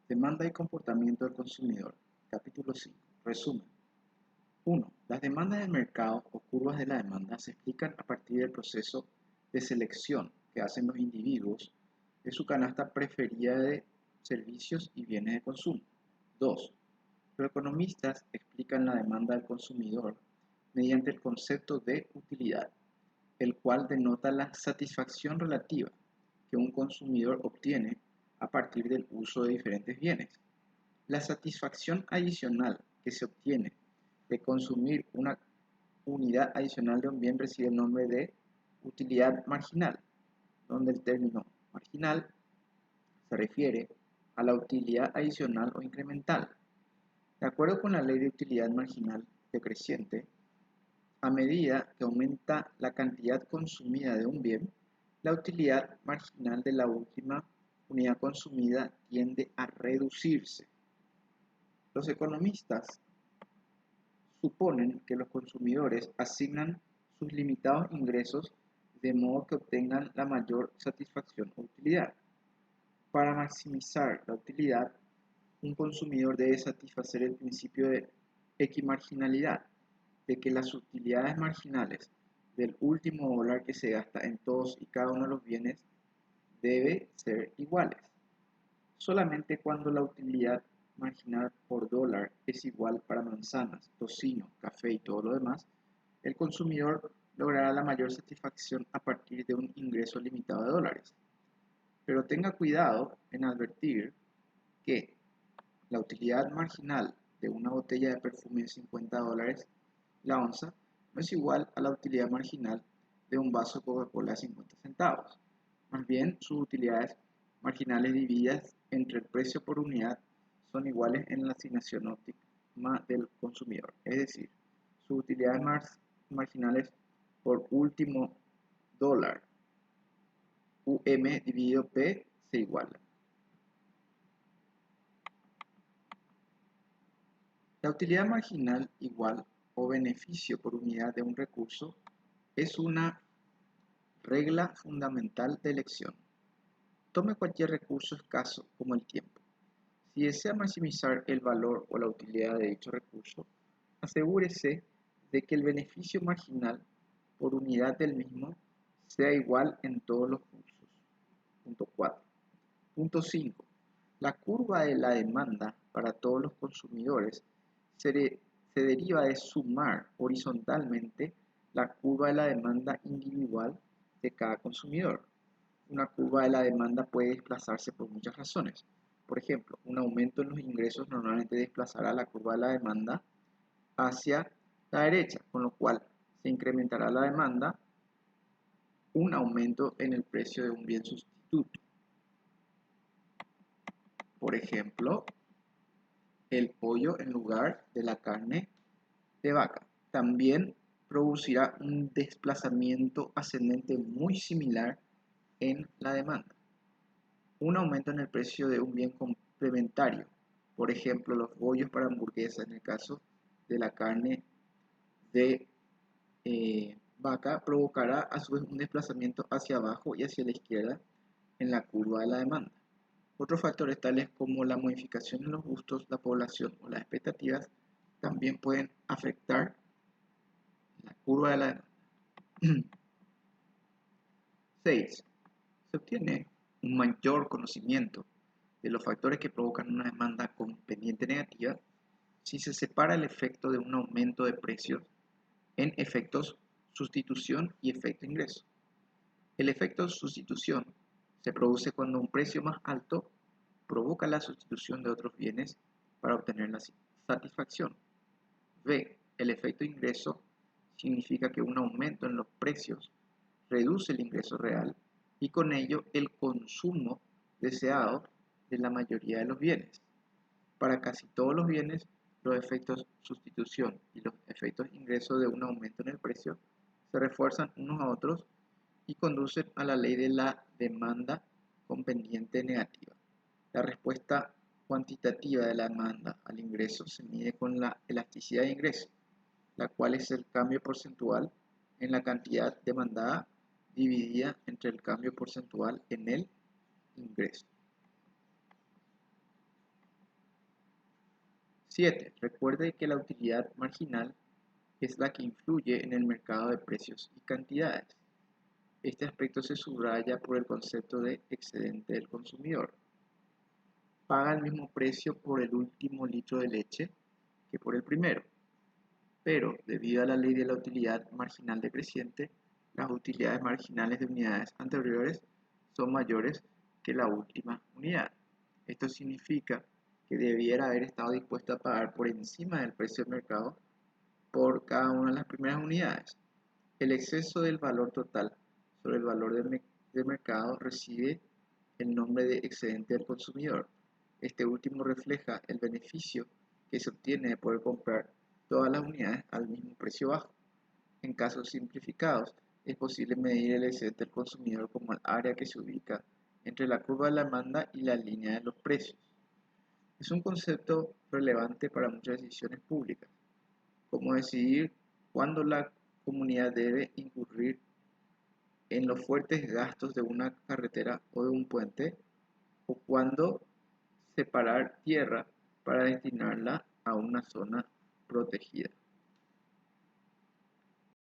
Demanda y comportamiento del consumidor. Capítulo 5. Resumen. 1. Las demandas del mercado o curvas de la demanda se explican a partir del proceso de selección que hacen los individuos de su canasta preferida de servicios y bienes de consumo. 2. Los economistas explican la demanda del consumidor mediante el concepto de utilidad, el cual denota la satisfacción relativa que un consumidor obtiene a partir del uso de diferentes bienes. La satisfacción adicional que se obtiene de consumir una unidad adicional de un bien recibe el nombre de utilidad marginal, donde el término marginal se refiere a la utilidad adicional o incremental. De acuerdo con la ley de utilidad marginal decreciente, a medida que aumenta la cantidad consumida de un bien, la utilidad marginal de la última unidad consumida tiende a reducirse. Los economistas suponen que los consumidores asignan sus limitados ingresos de modo que obtengan la mayor satisfacción o utilidad. Para maximizar la utilidad, un consumidor debe satisfacer el principio de equimarginalidad, de que las utilidades marginales del último dólar que se gasta en todos y cada uno de los bienes debe ser iguales. Solamente cuando la utilidad marginal por dólar es igual para manzanas, tocino, café y todo lo demás, el consumidor logrará la mayor satisfacción a partir de un ingreso limitado de dólares. Pero tenga cuidado en advertir que la utilidad marginal de una botella de perfume de $50 la onza no es igual a la utilidad marginal de un vaso de Coca-Cola de 50 centavos. Más bien, sus utilidades marginales divididas entre el precio por unidad son iguales en la asignación óptima del consumidor. Es decir, sus utilidades marginales por último dólar UM dividido P se igualan. La utilidad marginal igual o beneficio por unidad de un recurso es una regla fundamental de elección. Tome cualquier recurso escaso como el tiempo. Si desea maximizar el valor o la utilidad de dicho recurso, asegúrese de que el beneficio marginal por unidad del mismo sea igual en todos los usos. Punto 4. Punto 5. La curva de la demanda para todos los consumidores se deriva de sumar horizontalmente la curva de la demanda individual de cada consumidor. Una curva de la demanda puede desplazarse por muchas razones. Por ejemplo, un aumento en los ingresos normalmente desplazará la curva de la demanda hacia la derecha, con lo cual se incrementará la demanda, un aumento en el precio de un bien sustituto. Por ejemplo, el pollo en lugar de la carne de vaca. También producirá un desplazamiento ascendente muy similar en la demanda. Un aumento en el precio de un bien complementario, por ejemplo, los bollos para hamburguesa en el caso de la carne de vaca, provocará a su vez un desplazamiento hacia abajo y hacia la izquierda en la curva de la demanda. Otros factores tales como la modificación en los gustos, la población o las expectativas también pueden afectar la curva de la demanda. 6. Se obtiene un mayor conocimiento de los factores que provocan una demanda con pendiente negativa si se separa el efecto de un aumento de precios en efectos sustitución y efecto ingreso. El efecto sustitución se produce cuando un precio más alto provoca la sustitución de otros bienes para obtener la satisfacción. B. El efecto ingreso significa que un aumento en los precios reduce el ingreso real y con ello el consumo deseado de la mayoría de los bienes. Para casi todos los bienes, los efectos sustitución y los efectos ingreso de un aumento en el precio se refuerzan unos a otros y conducen a la ley de la demanda con pendiente negativa. La respuesta cuantitativa de la demanda al ingreso se mide con la elasticidad de ingreso, la cual es el cambio porcentual en la cantidad demandada dividida entre el cambio porcentual en el ingreso. 7. Recuerde que la utilidad marginal es la que influye en el mercado de precios y cantidades. Este aspecto se subraya por el concepto de excedente del consumidor. Paga el mismo precio por el último litro de leche que por el primero, pero debido a la ley de la utilidad marginal decreciente, las utilidades marginales de unidades anteriores son mayores que la última unidad. Esto significa que debiera haber estado dispuesto a pagar por encima del precio de mercado por cada una de las primeras unidades. El exceso del valor total sobre el valor de mercado recibe el nombre de excedente del consumidor. Este último refleja el beneficio que se obtiene de poder comprar todas las unidades al mismo precio bajo. En casos simplificados, es posible medir el excedente del consumidor como el área que se ubica entre la curva de la demanda y la línea de los precios. Es un concepto relevante para muchas decisiones públicas, como decidir cuándo la comunidad debe incurrir en los fuertes gastos de una carretera o de un puente, o cuándo separar tierra para destinarla a una zona protegida.